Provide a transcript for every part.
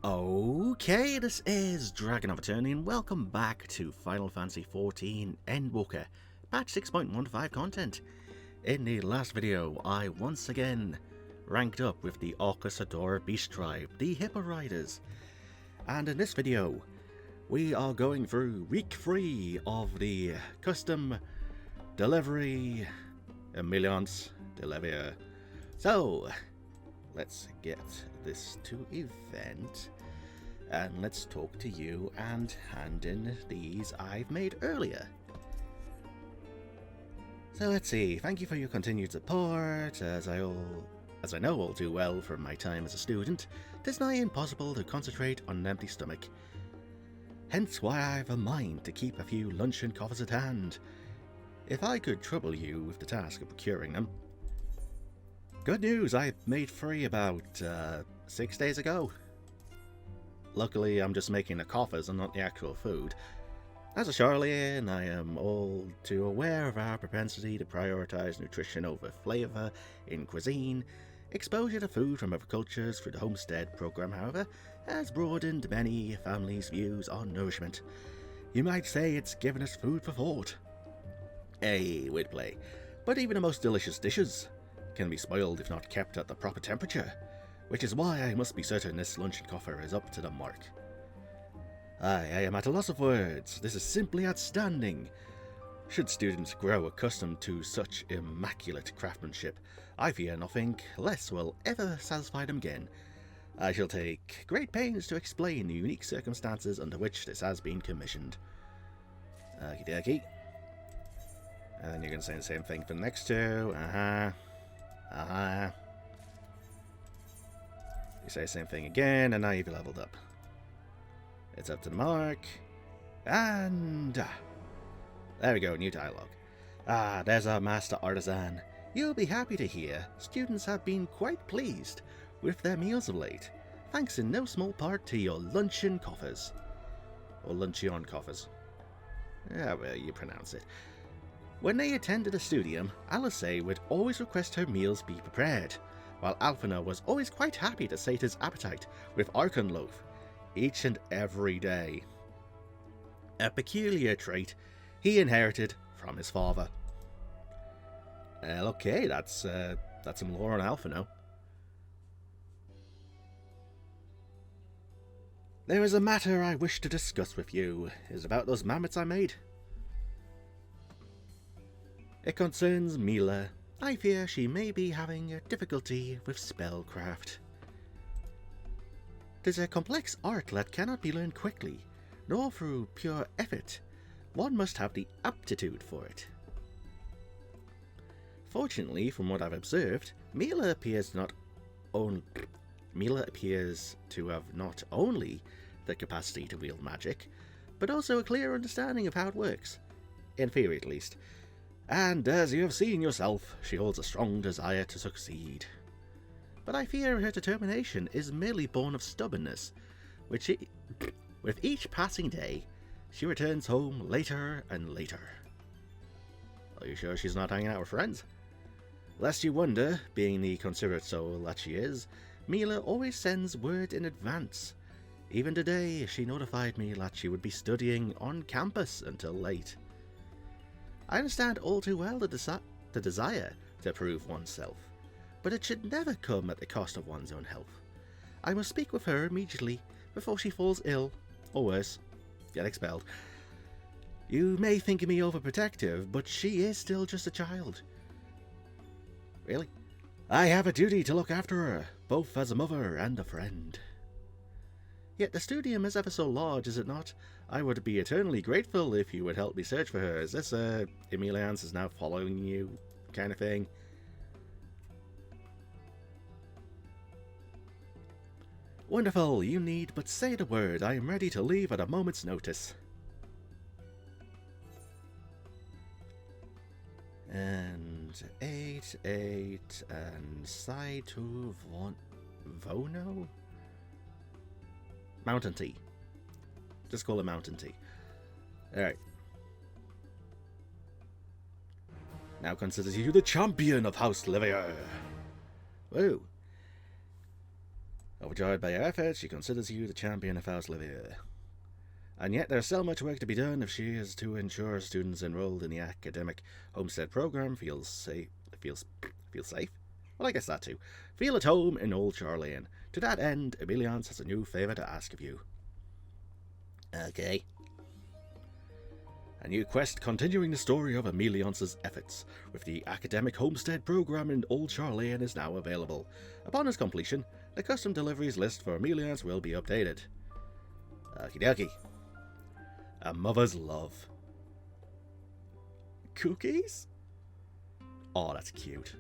Okay, this is DragonofEternity and welcome back to Final Fantasy XIV Endwalker, patch 6.15 content. In the last video, I once again ranked up with the Orcasador Beast Tribe, the Hippo Riders. And in this video, we are going through week 3 of the custom delivery Ameliance delivery. So, let's get this to event and let's talk to you and hand in these I've made earlier. So let's see, thank you for your continued support, as I know will do well from my time as a student. 'Tis nigh impossible to concentrate on an empty stomach. Hence why I've a mind to keep a few luncheon coffers at hand, if I could trouble you with the task of procuring them. Good news, I made 3 about 6 days ago. Luckily, I'm just making the coffers and not the actual food. As a Charlian, I am all too aware of our propensity to prioritize nutrition over flavor in cuisine. Exposure to food from other cultures through the Homestead program, however, has broadened many families' views on nourishment. You might say it's given us food for thought. Wordplay. But even the most delicious dishes can be spoiled if not kept at the proper temperature, which is why I must be certain this luncheon coffer is up to the mark. I am at a loss of words. This is simply outstanding. Should students grow accustomed to such immaculate craftsmanship, I fear nothing less will ever satisfy them again. I shall take great pains to explain the unique circumstances under which this has been commissioned. Okie dokie. And then you're going to say the same thing for the next two. You say the same thing again, and now you've leveled up. It's up to the mark. And there we go, new dialogue. There's our master artisan. You'll be happy to hear students have been quite pleased with their meals of late, thanks in no small part to your luncheon coffers. Or luncheon coffers. However you pronounce it. When they attended the studium, Alice would always request her meals be prepared, while Alphina was always quite happy to sate his appetite with Archon loaf, each and every day. A peculiar trait he inherited from his father. Okay, that's some lore on Alphina. There is a matter I wish to discuss with you. Is about those mammoths I made. It concerns Mila. I fear she may be having a difficulty with spellcraft. 'Tis a complex art that cannot be learned quickly, nor through pure effort. One must have the aptitude for it. Fortunately, from what I've observed, Mila appears to have not only the capacity to wield magic, but also a clear understanding of how it works, in theory at least. And as you have seen yourself, she holds a strong desire to succeed. But I fear her determination is merely born of stubbornness, with each passing day, she returns home later and later. Are you sure she's not hanging out with friends? Lest you wonder, being the considerate soul that she is, Mila always sends word in advance. Even today, she notified me that she would be studying on campus until late. I understand all too well the desire to prove oneself, but it should never come at the cost of one's own health. I must speak with her immediately before she falls ill, or worse, get expelled. You may think me overprotective, but she is still just a child. Really? I have a duty to look after her, both as a mother and a friend. Yet the studium is ever so large, is it not? I would be eternally grateful if you would help me search for her. Is this Ameliance is now following you kind of thing? Wonderful, you need but say the word. I am ready to leave at a moment's notice. And 8, and side to Vono? Mountain Tea. Just call it Mountain Tea. Alright. Now considers you the champion of House Livier. Woo. Overjoyed by your efforts, she considers you the champion of House Livier. And yet there's so much work to be done if she is to ensure students enrolled in the academic homestead program feel safe. Well, I guess that too. Feel at home in Old Charlene. To that end, Ameliance has a new favour to ask of you. Okay. A new quest continuing the story of Ameliance's efforts with the academic homestead program in Old Charlene is now available. Upon its completion, the custom deliveries list for Ameliance will be updated. Okie dokie. A mother's love. Cookies? Oh, that's cute.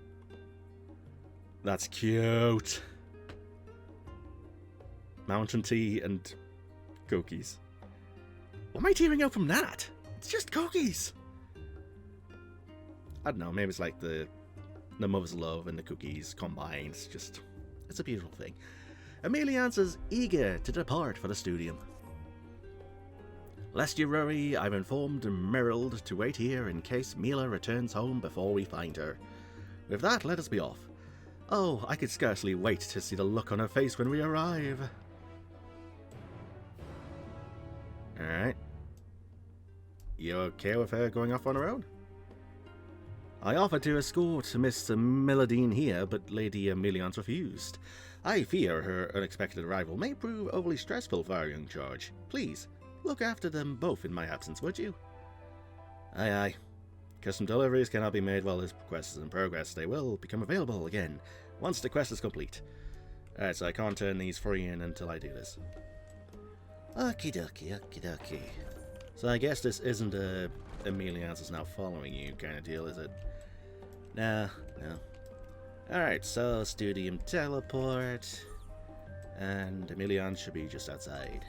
That's cute. Mountain tea and cookies. What am I tearing out from that? It's just cookies. I don't know, maybe it's like the mother's love and the cookies combined. It's a beautiful thing. Ameliance is eager to depart for the studium. Lest you worry, I've informed Merrild to wait here in case Mila returns home before we find her. With that, let us be off. Oh, I could scarcely wait to see the look on her face when we arrive. Alright. You okay with her going off on her own? I offered to escort Miss Meladine here, but Lady Ameliance refused. I fear her unexpected arrival may prove overly stressful for our young charge. Please, look after them both in my absence, would you? Aye aye. Custom deliveries cannot be made while this quest is in progress. They will become available again once the quest is complete. Alright, so I can't turn these free in until I do this. Okie dokie, okie dokie. So I guess this isn't a Ameliance is now following you kind of deal, is it? No. Alright, so studium teleport. And Ameliance should be just outside.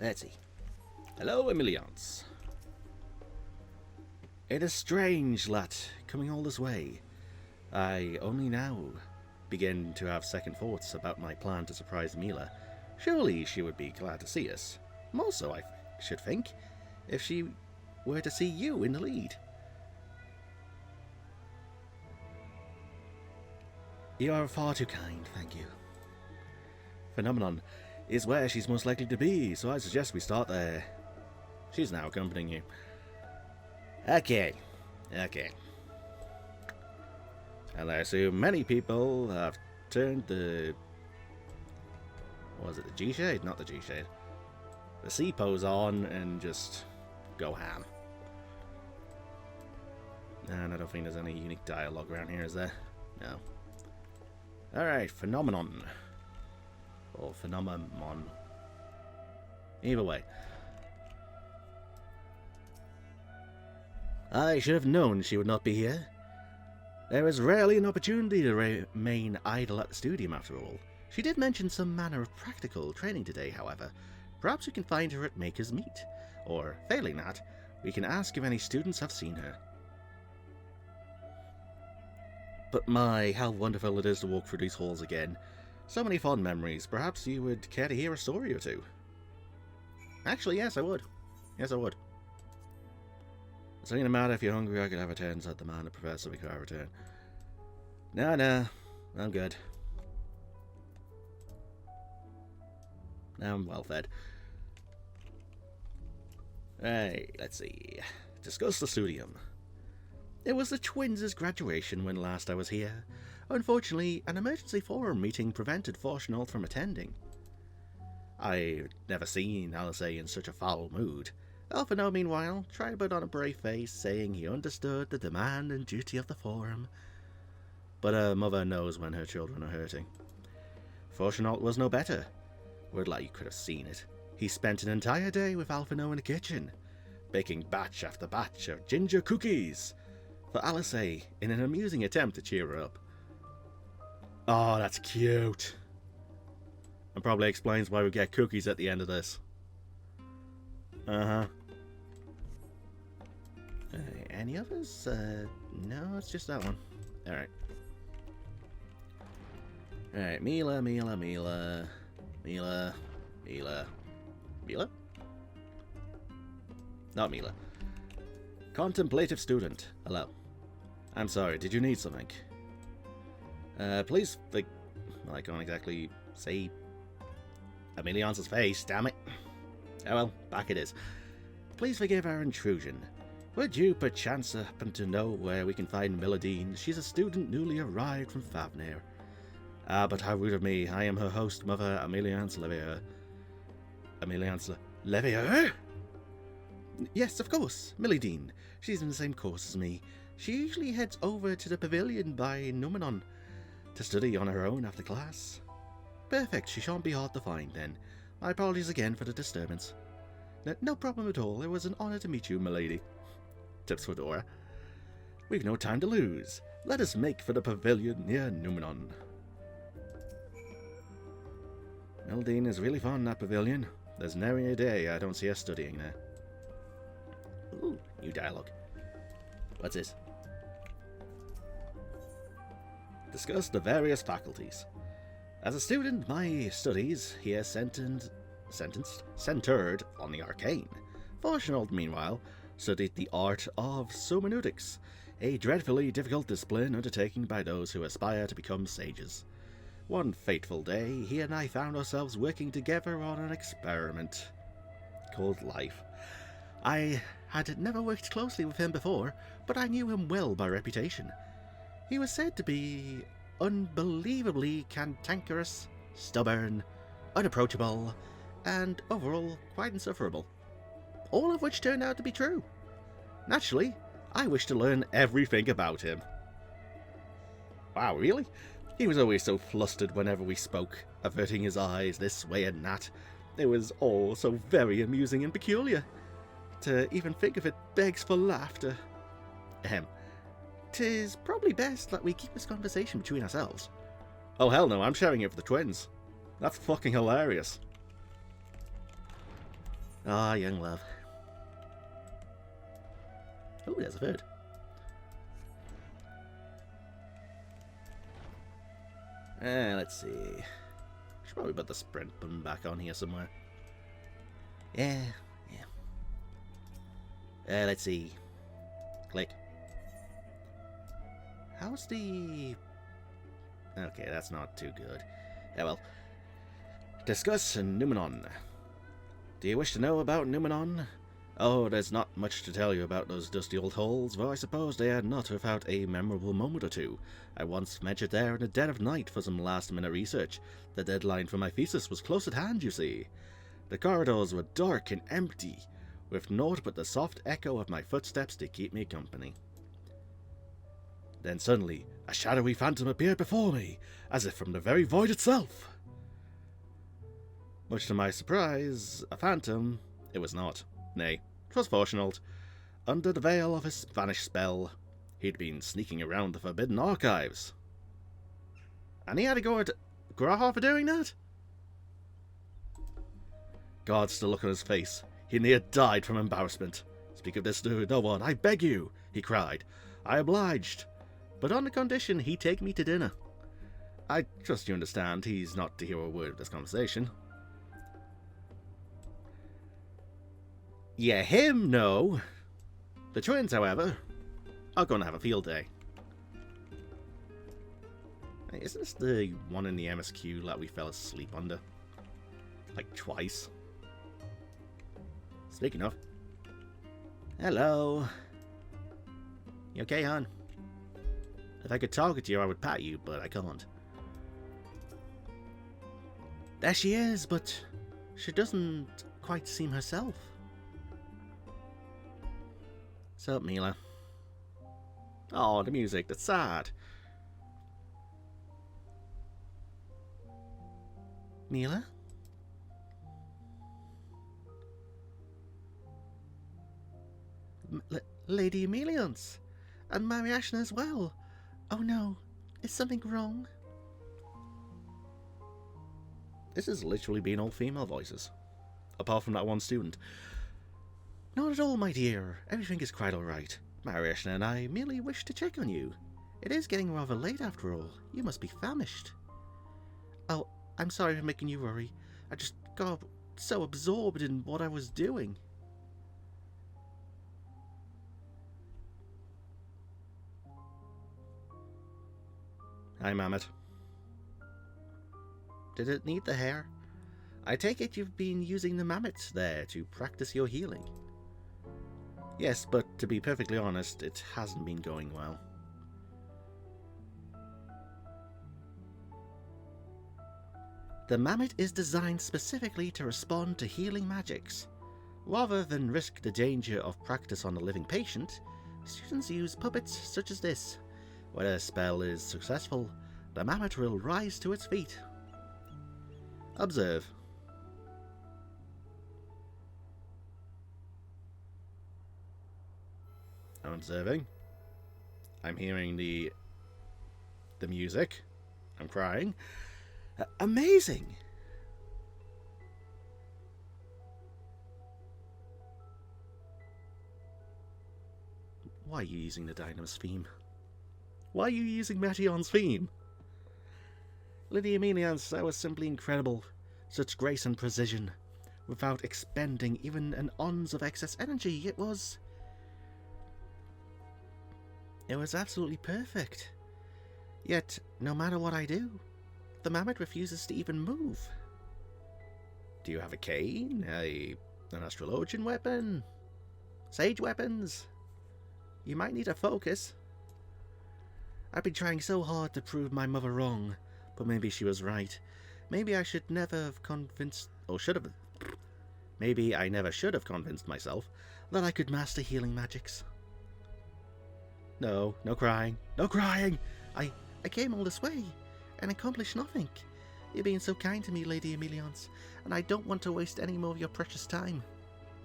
Let's see. Hello, Ameliance. It is strange, Lat, coming all this way. I only now begin to have second thoughts about my plan to surprise Mila. Surely she would be glad to see us. More so, I should think, if she were to see you in the lead. You are far too kind, thank you. Phenomenon is where she's most likely to be, so I suggest we start there. She's now accompanying you. Okay. And I assume many people have turned the... what was it, the G-Shade? Not the G-Shade. The C-pose on and just go ham. And I don't think there's any unique dialogue around here, is there? No. Alright, Phenomenon. Or Phenomenon. Either way. I should have known she would not be here. There is rarely an opportunity to remain idle at the studium, after all. She did mention some manner of practical training today, however. Perhaps we can find her at Maker's Meet. Or, failing that, we can ask if any students have seen her. But my, how wonderful it is to walk through these halls again. So many fond memories. Perhaps you would care to hear a story or two. Actually, yes, I would. Yes, I would. It's only no matter if you're hungry, I could have a turn, said the man that Professor before I return. No, I'm good. Now I'm well fed. Right, let's see. Discuss the studium. It was the twins' graduation when last I was here. Unfortunately, an emergency forum meeting prevented Fortunault from attending. I've never seen Alice in such a foul mood. Alphino, meanwhile, tried to put on a brave face, saying he understood the demand and duty of the forum. But a mother knows when her children are hurting. Fortunault was no better. Would like you could have seen it. He spent an entire day with Alphino in the kitchen, baking batch after batch of ginger cookies for Alice in an amusing attempt to cheer her up. Oh, that's cute. And probably explains why we get cookies at the end of this. Any others? No, it's just that one. Alright. Alright, Mila. Not Mila. Contemplative student. Hello. I'm sorry, did you need something? Please, like, well, I can't exactly say Ameliance's face, damn it. Oh well, back it is. Please forgive our intrusion. Would you perchance happen to know where we can find Milladine? She's a student newly arrived from Favnir. Ah, but how rude of me. I am her host, Mother Ameliance Levier. Ameliance Levier? Yes, of course, Milladine. She's in the same course as me. She usually heads over to the pavilion by Numenon to study on her own after class. Perfect, she shan't be hard to find then. My apologies again for the disturbance. No problem at all. It was an honor to meet you, milady. Tips Fedora. We've no time to lose. Let us make for the pavilion near Numenon. Milladine is really fond of that pavilion. There's nary a day I don't see her studying there. Ooh, new dialogue. What's this? Discuss the various faculties. As a student, my studies here centered on the arcane. Fortunate, meanwhile, studied the art of hermeneutics, a dreadfully difficult discipline undertaken by those who aspire to become sages. One fateful day, he and I found ourselves working together on an experiment called life. I had never worked closely with him before, but I knew him well by reputation. He was said to be unbelievably cantankerous, stubborn, unapproachable, and overall quite insufferable. All of which turned out to be true. Naturally, I wished to learn everything about him. Wow, really? He was always so flustered whenever we spoke, averting his eyes this way and that. It was all so very amusing and peculiar. To even think of it begs for laughter. Ahem. 'Tis probably best that we keep this conversation between ourselves. Oh hell no, I'm sharing it with the twins. That's fucking hilarious. Ah, young love. Oh, there's a third. Let's see. Should probably put the sprint button back on here somewhere. Yeah. Let's see. Click. How's the... Okay, that's not too good. Yeah, well. Discuss Numenon. Do you wish to know about Numenon? Oh, there's not much to tell you about those dusty old halls, though I suppose they are not without a memorable moment or two. I once ventured there in the dead of night for some last-minute research. The deadline for my thesis was close at hand, you see. The corridors were dark and empty, with naught but the soft echo of my footsteps to keep me company. Then suddenly, a shadowy phantom appeared before me, as if from the very void itself. Much to my surprise, a phantom it was not. Nay, 'twas Fortunate. Under the veil of his vanish spell, he'd been sneaking around the forbidden archives. And he had to go at Graha for doing that? God's the look on his face. He near died from embarrassment. Speak of this to no one, I beg you, he cried. I obliged, but on the condition he take me to dinner. I trust you understand he's not to hear a word of this conversation. Yeah, him, no. The twins, however, are going to have a field day. Hey, isn't this the one in the MSQ that we fell asleep under? Like twice. Speaking of. Hello. You okay, hon? If I could talk to you, I would pat you, but I can't. There she is, but she doesn't quite seem herself. What's up, Mila? Oh, the music, that's sad. Mila? Lady Ameliance. And Mariashna as well. Oh no, is something wrong? This has literally been all female voices. Apart from that one student. Not at all, my dear. Everything is quite alright. Mariashna and I merely wish to check on you. It is getting rather late after all. You must be famished. Oh, I'm sorry for making you worry. I just got so absorbed in what I was doing. Hi, Mammoth. Did it need the hair? I take it you've been using the mammoth there to practice your healing. Yes, but to be perfectly honest, it hasn't been going well. The mammoth is designed specifically to respond to healing magics. Rather than risk the danger of practice on a living patient, students use puppets such as this. When a spell is successful, the mammoth will rise to its feet. Observe. I'm observing. I'm hearing the music. I'm crying. Amazing! Why are you using the Dynamis theme? Why are you using Meteon's theme? Lady Ameliance, that was simply incredible. Such grace and precision. Without expending even an ounce of excess energy, it was absolutely perfect. Yet, no matter what I do, the mammoth refuses to even move. Do you have a cane? An astrologian weapon? Sage weapons? You might need a focus. I've been trying so hard to prove my mother wrong, but maybe she was right. Maybe I should never have convinced, or should have. Maybe I never should have convinced myself that I could master healing magics. No crying. No crying! I came all this way and accomplished nothing. You're being so kind to me, Lady Ameliance, and I don't want to waste any more of your precious time.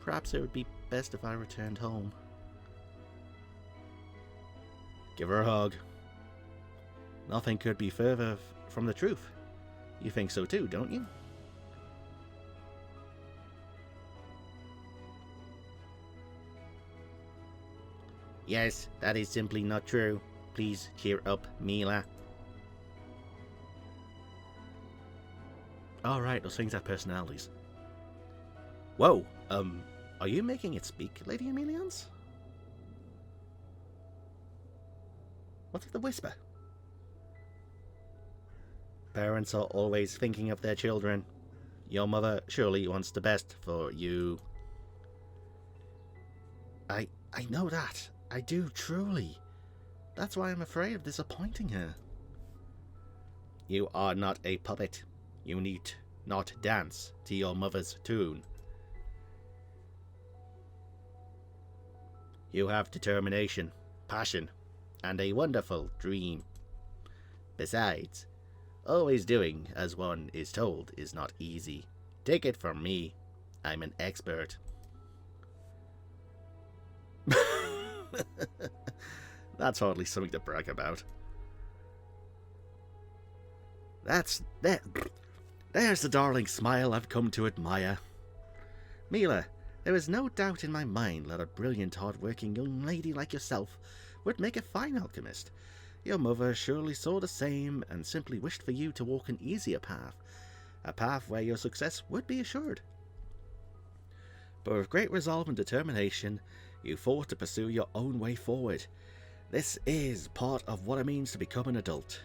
Perhaps it would be best if I returned home. Give her a hug. Nothing could be further from the truth. You think so too, don't you? Yes, that is simply not true. Please cheer up, Mila. Alright, those things have personalities. Whoa, are you making it speak, Lady Ameliance? What's the whisper? Parents are always thinking of their children. Your mother surely wants the best for you. I know that. I do, truly. That's why I'm afraid of disappointing her. You are not a puppet. You need not dance to your mother's tune. You have determination, passion, and a wonderful dream. Besides, always doing as one is told is not easy. Take it from me, I'm an expert. That's hardly something to brag about. There's the darling smile I've come to admire. Mila, there is no doubt in my mind that a brilliant, hard-working young lady like yourself would make a fine alchemist. Your mother surely saw the same and simply wished for you to walk an easier path, a path where your success would be assured. But with great resolve and determination, you fought to pursue your own way forward. This is part of what it means to become an adult.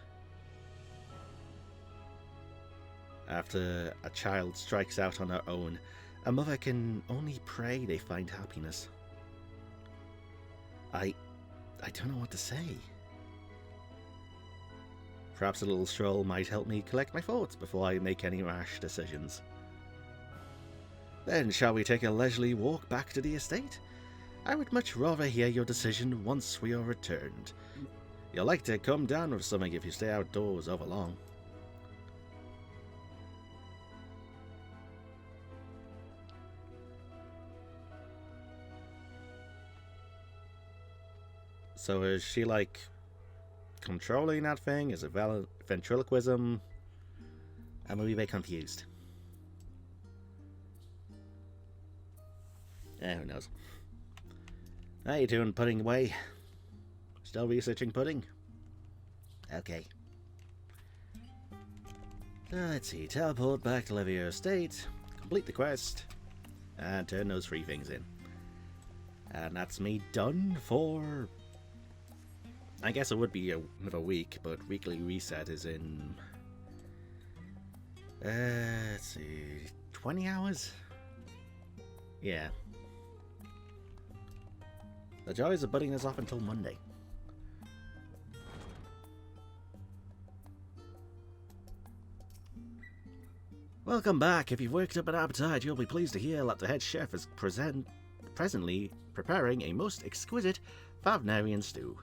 After a child strikes out on her own, a mother can only pray they find happiness. I don't know what to say. Perhaps a little stroll might help me collect my thoughts before I make any rash decisions. Then shall we take a leisurely walk back to the estate? I would much rather hear your decision once we are returned. You'll like to come down with something if you stay outdoors over long. So is she like controlling that thing? Is it ventriloquism? I'm a wee bit confused. Who knows? How you doing, pudding away? Still researching pudding? Okay. Let's see, teleport back to Livia Estate, complete the quest, and turn those 3 things in. And that's me done for I guess it would be another week, but weekly reset is in... let's see... 20 hours? Yeah. The joys of putting this off until Monday. Welcome back. If you've worked up an appetite, you'll be pleased to hear that the head chef is presently preparing a most exquisite Favnarian stew.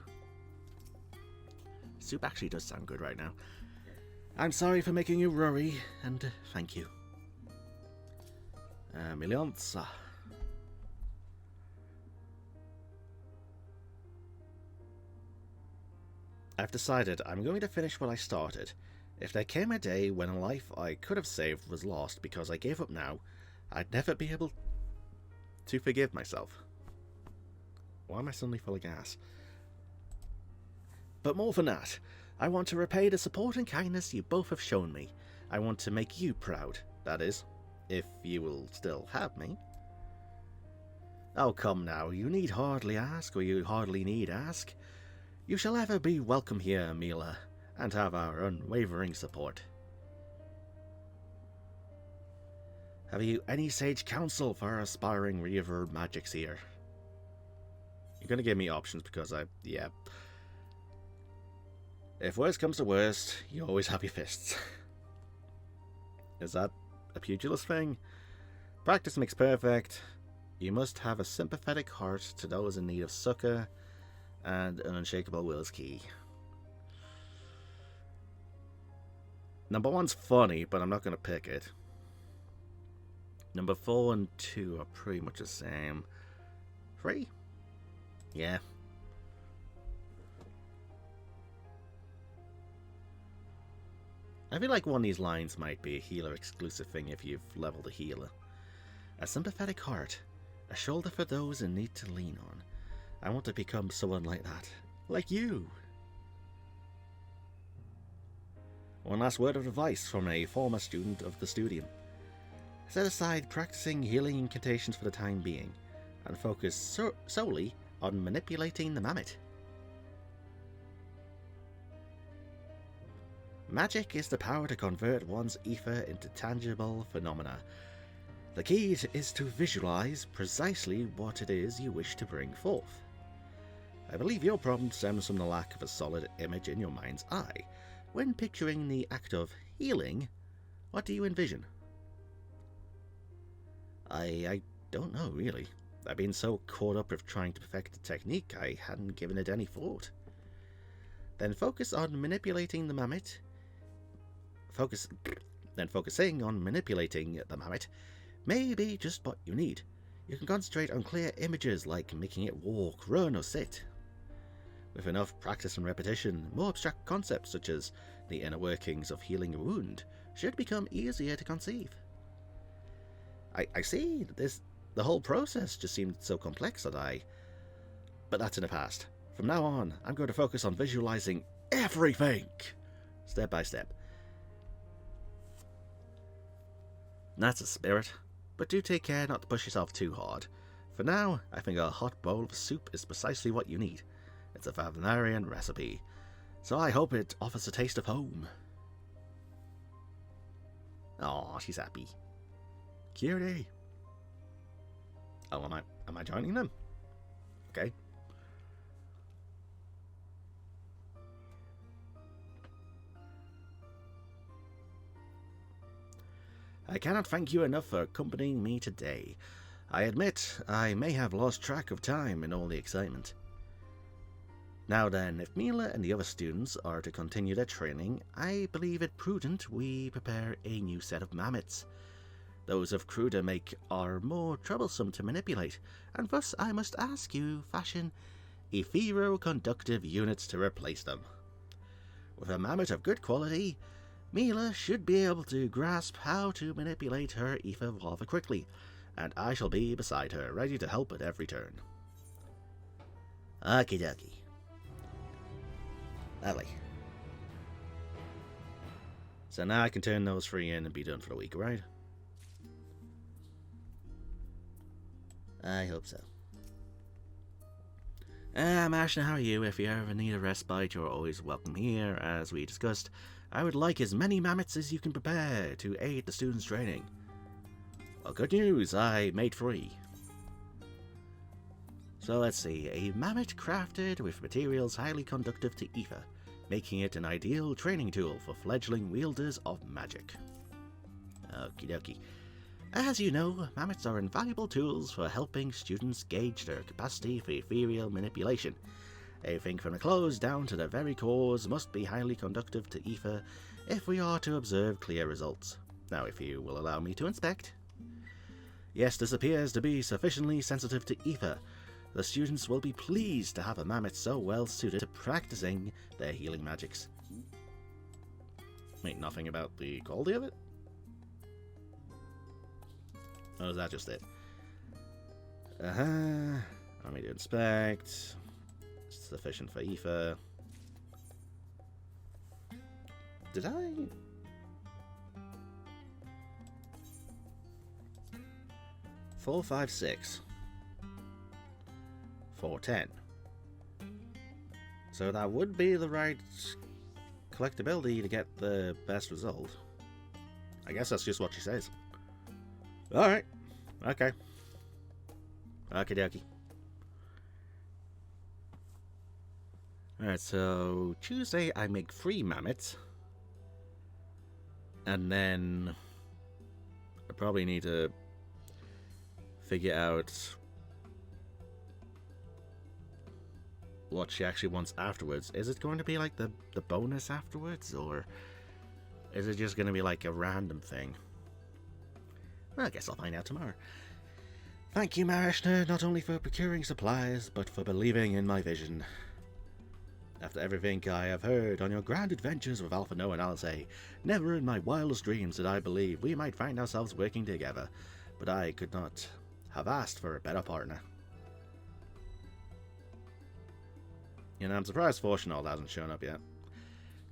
Soup actually does sound good right now. I'm sorry for making you worry, and thank you. Ameliance. I've decided I'm going to finish what I started. If there came a day when a life I could have saved was lost because I gave up now, I'd never be able to forgive myself. Why am I suddenly full of gas? But more than that, I want to repay the support and kindness you both have shown me. I want to make you proud, that is, if you will still have me. Oh, come now, you need hardly ask, or you hardly need ask. You shall ever be welcome here, Mila, and have our unwavering support. Have you any sage counsel for our aspiring reaver magics here? You're gonna give me options because yeah. If worst comes to worst, you always have your fists. Is that a pugilist thing? Practice makes perfect. You must have a sympathetic heart to those in need of succor, and an unshakable will is key. Number 1's funny, but I'm not going to pick it. Number 4 and 2 are pretty much the same. 3? Yeah. I feel like one of these lines might be a healer exclusive thing if you've leveled a healer. A sympathetic heart, a shoulder for those in need to lean on. I want to become someone like that. Like you! One last word of advice from a former student of the studium. Set aside practicing healing incantations for the time being, and focus solely on manipulating the mammoth. Magic is the power to convert one's ether into tangible phenomena. The key is to visualize precisely what it is you wish to bring forth. I believe your problem stems from the lack of a solid image in your mind's eye. When picturing the act of healing, what do you envision? I don't know, really. I've been so caught up with trying to perfect the technique, I hadn't given it any thought. Then focus on manipulating the mammoth. Focusing on manipulating the mammoth may be just what you need. You can concentrate on clear images like making it walk, run, or sit. With enough practice and repetition, more abstract concepts such as the inner workings of healing a wound should become easier to conceive. I see that the whole process just seemed so complex but that's in the past. From now on, I'm going to focus on visualizing everything, step by step. That's a spirit, but do take care not to push yourself too hard. For now, I think a hot bowl of soup is precisely what you need. It's a Favnarian recipe, so I hope it offers a taste of home. Aw, she's happy. Cutie. Oh, am I joining them? Okay. I cannot thank you enough for accompanying me today. I admit I may have lost track of time in all the excitement. Now then, if Mila and the other students are to continue their training, I believe it prudent we prepare a new set of mammoths. Those of cruder make are more troublesome to manipulate, and thus I must ask you fashion etheroconductive units to replace them. With a mammoth of good quality, Mila should be able to grasp how to manipulate her ether rather quickly, and I shall be beside her, ready to help at every turn. Okie dokie. Lovely. So now I can turn those 3 in and be done for the week, right? I hope so. Ashton, how are you? If you ever need a respite, you're always welcome here. As we discussed, I would like as many mammoths as you can prepare to aid the students' training. Well, good news, I made 3. So let's see, a mammoth crafted with materials highly conductive to ether, making it an ideal training tool for fledgling wielders of magic. Okie dokie. As you know, mammoths are invaluable tools for helping students gauge their capacity for ethereal manipulation. Everything from the clothes down to their very cores must be highly conductive to ether if we are to observe clear results. Now, if you will allow me to inspect. Yes, this appears to be sufficiently sensitive to ether. The students will be pleased to have a mammoth so well suited to practicing their healing magics. Wait, nothing about the quality of it? Oh, is that just it? Allow me to inspect. Sufficient for ether. Did I? Four, 5, 6. 410. So that would be the right collectability to get the best result. I guess that's just what she says. Alright. Okay. Okie dokie. Alright, so Tuesday I make 3 mammoths. And then I probably need to figure out what she actually wants afterwards. Is it going to be like the bonus afterwards, or is it just going to be like a random thing? Well, I guess I'll find out tomorrow. Thank you, Marishna, not only for procuring supplies, but for believing in my vision. After everything I have heard on your grand adventures with Alpha No and Alice, never in my wildest dreams did I believe we might find ourselves working together, but I could not have asked for a better partner. You know, I'm surprised Fortunal hasn't shown up yet.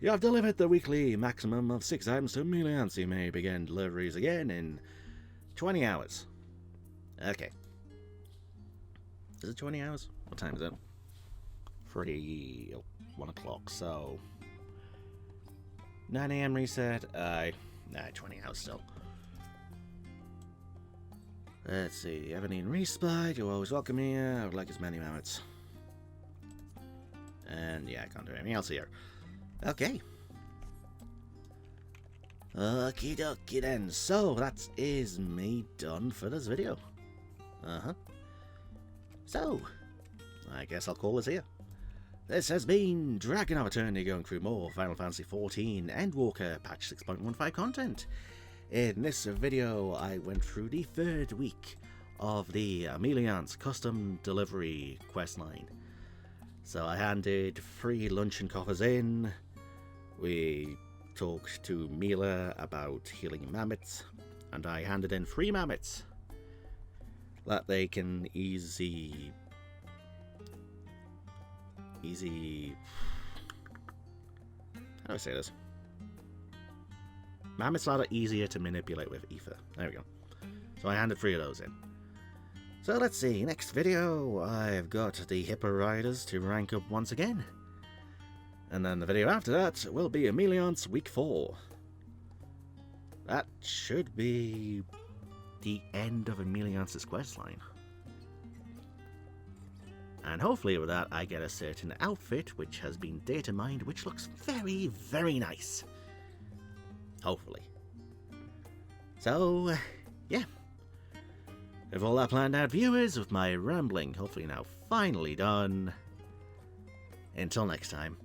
You have delivered the weekly maximum of 6 items to Ameliance. You may begin deliveries again in 20 hours. Okay. Is it 20 hours? What time is it? 1 o'clock, so 9 AM reset. 20 hours still. Let's see. Ebony and Respite, you're always welcome here. I would like as many mammoths. And yeah, I can't do anything else here. Okay. Okie dokie then. So that is me done for this video. So I guess I'll call this here. This has been DragonofEternity going through more Final Fantasy XIV Endwalker patch 6.15 content. In this video, I went through the 3rd week of the Ameliance custom delivery questline. So I handed 3 luncheon coffers in. We talked to Mila about healing mammoths, and I handed in 3 mammoths that they can easy. How do I say this? Mammoths that are easier to manipulate with ether. There we go. So I handed 3 of those in. So let's see, next video I've got the Hippo Riders to rank up once again. And then the video after that will be Ameliance Week 4. That should be the end of Ameliance's questline. And hopefully with that I get a certain outfit which has been data mined, which looks very, very nice. Hopefully. So, yeah. With all that planned out, viewers, with my rambling hopefully now finally done. Until next time.